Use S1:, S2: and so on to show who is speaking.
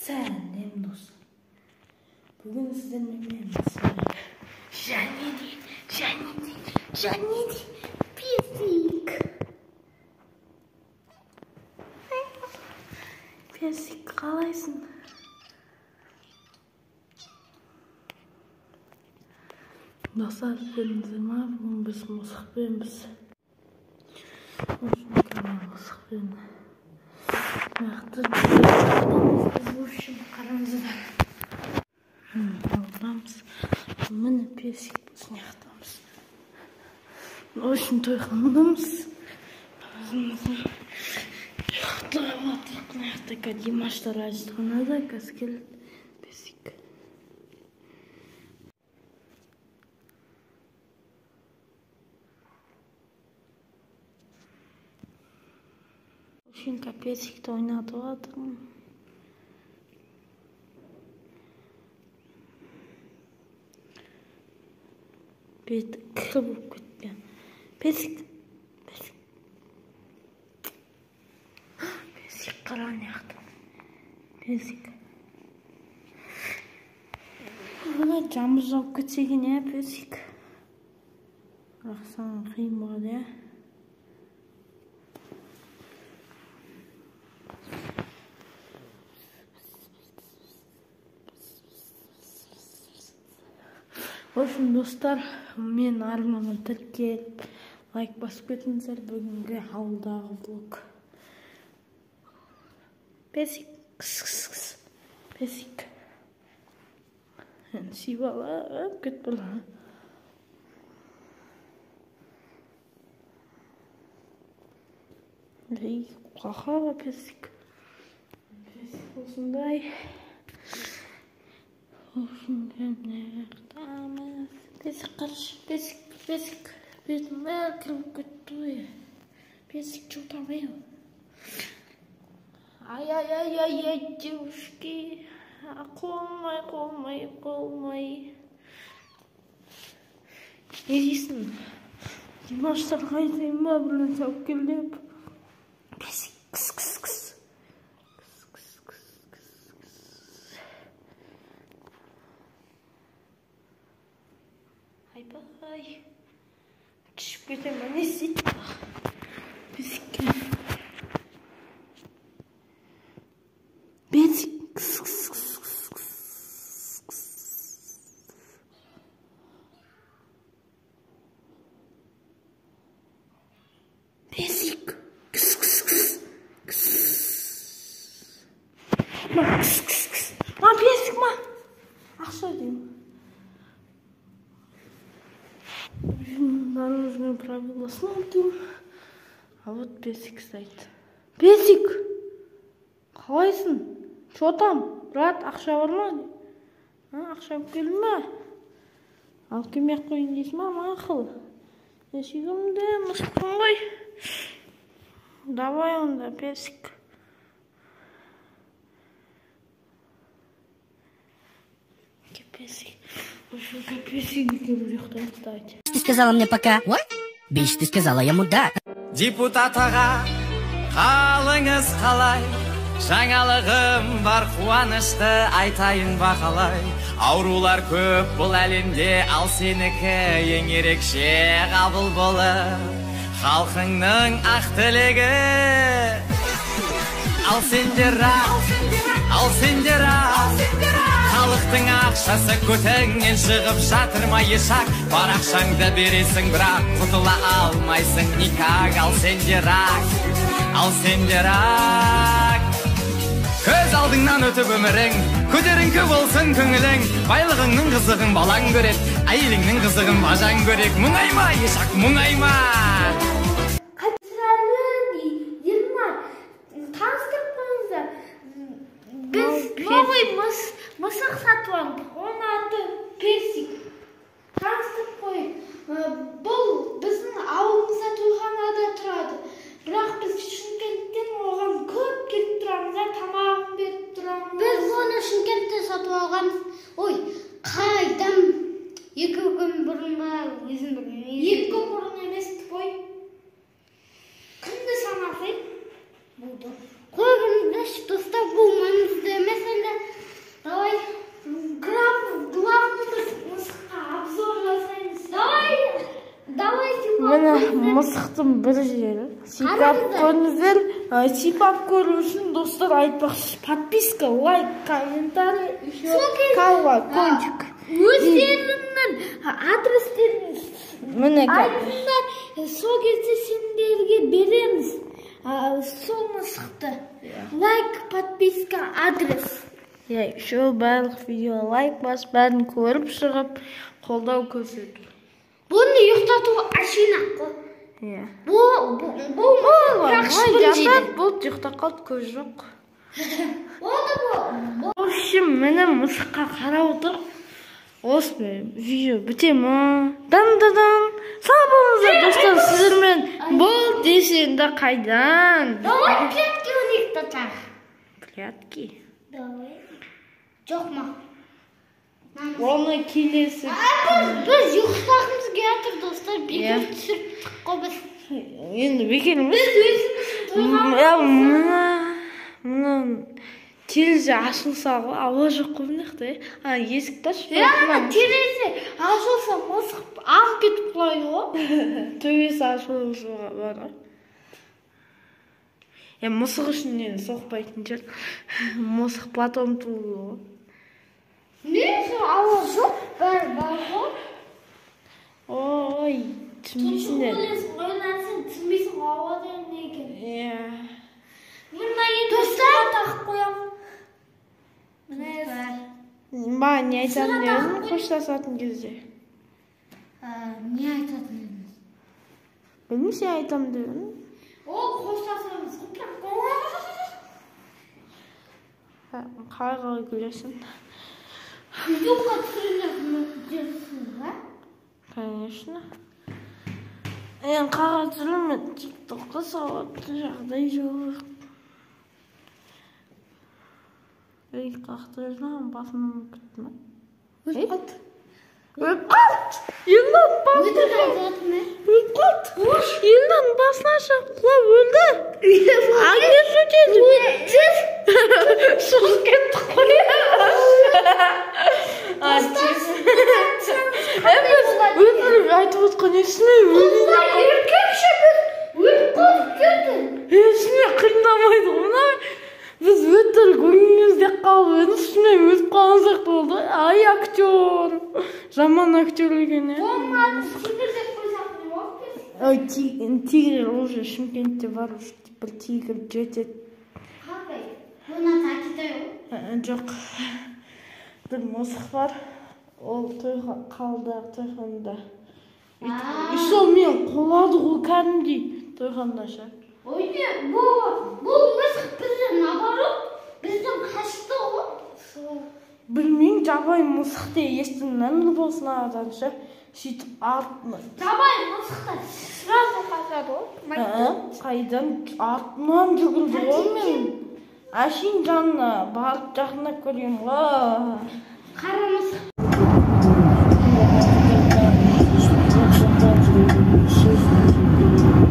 S1: Сәлем достар. Бүгін сіздермен мен және де персик. Персик, қалайсың? Достар, көрдіңіздер ма? Бүгін біз мысықпенбіз. Мысықпен. В общем, қараңыздар. Алдамыз. Міне персик біздің аяқтамыз. Очень тойғандымыз. Аяқтайқа Димаштар ажытқанада қазір келеді персик. Шинка персикті ойнатып жатырмын. Беті кірі болып кеткен. Персик. Персик қаран яқты. Персик. Жамыз жауып кетсеген, персик. Рақсан қиын болады, В общем, достар, мен арнама тіркеліп, лайк басып кетіңіздер. Бүгінгі ауылдағы влог. Персик, персик. Сибала, кет бала. Қаға персик. Персик осындай. Персик қаршы, персик. Бетім бәрі кіріп кетті. Персик чутамайым. Ай, девушки. Қолмай. Не дейсің? Димаштар қайтайын ба, бірлен сауып келдеп. Персик, кіс. Ай. Түшіп кетем, не істейді? Персикке. Персик. Персик. Персик, ма? Ақша деймін. Наружные правила смотрим. А вот персик стоит. Персик! Қалайсың? Что там? Брат, ақша бар ма? Ақша келді ма? Ал келмей қойын дейсің ма, мақұл? Есігімді мысықпын ғой. Давай онда, персик. Персик.
S2: Ты сказала мне пока. Ой, бич, ты сказала ему да.
S3: Депутат аға, қалыңыз қалай? Жаңалығым бар, қуанышты айтайын бақалай. Аурулар көп бұл әлемде, ал сенікі ең ерекше қабыл болып. Халқыңның ақ тілегі. Ал сендер халықтың ақшасы көтіңнен шығып жатыр ма ешак? Бар ақшаңды бересің, бірақ құтыла алмайсың никак. Ал сендер ақ көз алдыңнан өтіп өмірің, көтеріңкі болсын көңілің. Байлығыңның қызығын балаң көрет, әйеліңнің қызығын бажаң көрек. Мұңайма ешак, мұңайма.
S1: Мысық сатып алдық, оның аты персик. Таныстырып қойып, бұл біздің ауылымызда тойханада тұрады. Бірақ біз Шымкенттен оған көп келіп тұрамыз, тамағын беріп тұрамыз.
S4: Біз оны Шымкентте сатып алғанбыз. Ой, қайдам? 2 күн бұрын ба, өзім білмеймін.
S1: 2 күн бұрын емес қой. Күнді санасай болды.
S4: Қойғымды достар, бұл маңызды емес,
S1: мысықтың бір жері. Сипап көріңіздер. Сипап көру үшін достар айтпақшы. Подписка, лайк, комментарий, еще колокольчик.
S4: Өздеріңнің адрестерін
S1: Міне
S4: айтыңдар, сол кезде сендерге береміз. Сол мысықты. Лайк, подписка, адрес.
S1: Еще барлық видео лайк басып, бәрін көріп шығып, қолдау көрсету.
S4: Бұны ұйықтату ашинақ қой. Бұл
S1: жатады, бұл ұйықтап қалды, көз жоқ. В общем, міне мысыққа қарап отыр. Осы видео біте ма? Дан-дан-дан. Сау болыңыздар достар, сіздермен бұл десеңді қайдан?
S4: Давай клетки ұйықтатар.
S1: Клетки?
S4: Давай. Жоқ ма?
S1: Оны келесі.
S4: Біз ұйықтағымыз келатыр достар, бекер түсірттік қой біз.
S1: Енді бекер емес.
S4: Біз өзіміз
S1: Мұны терезе ашылса ғой, ауа жоқ қой мынақта. Есікті ашып.
S4: терезе ашылса мысық ағып кетіп құлайды ғой.
S1: Төбесі ашылуға бар ғой. Мысық үшін нені соқпайтын жер. Мысық потом туылды ғой.
S4: Не, ауа жоқ, бәрі бар ғой.
S1: Ой, түсінбейсіңдер.
S4: Ойлансын, түсінбейсің ауа деген не екен. Мына енді тағып қоямын.
S1: Маған не айтатын едім, қоштасатын кезде?
S4: Не айтатын едіңіз?
S1: Білмеймін, сен айтам дедің.
S4: Ол қоштасамыз.
S1: Қалай күлесің?
S4: Видеоға түсірілетін ба?
S1: Конечно. Қағаз жүрмін, тиктокқа сауатты жағдай жоқ. Қақтырған басымын күттім.
S4: Өліп қалды.
S1: Өліп қалды! Елдан басына шаққылап өлді. Аңгес өтеді. Шығып кетті қой. Өтірік айтып отқан есіне
S4: Еркекше біз өліп қалып кетті.
S1: Есіне қиындамайды ғой. Біз өтірік өңімізде қалып, үстіне өтіп қалған сияқты болды. Ай, актер. Жаман актер екен, е.
S4: Оның атын тигр деп қойсақ не болып
S1: Ой, тигр уже Шымкентте бар, бір тигр жетеді.
S4: Қандай? Бұны Китай ғой?
S1: Жоқ. Бір мысық бар. Ол қалдағы тойханада. И сол мен қолады ғой кәдімгідей тойханада ше.
S4: Ой, бұл мысық бізден наоборот, бізден қашты ғой.
S1: Білмеймін, жабай мысық те естімнен болсын арадан ше. Сөйтіп артына.
S4: Жабай мысықтар сразу қашады ғой.
S1: Қайдан артынан жүгірді ғой мен. Әшейін жанына барып жақындап көрем ғой.
S4: Қара мысық.
S1: Thank you.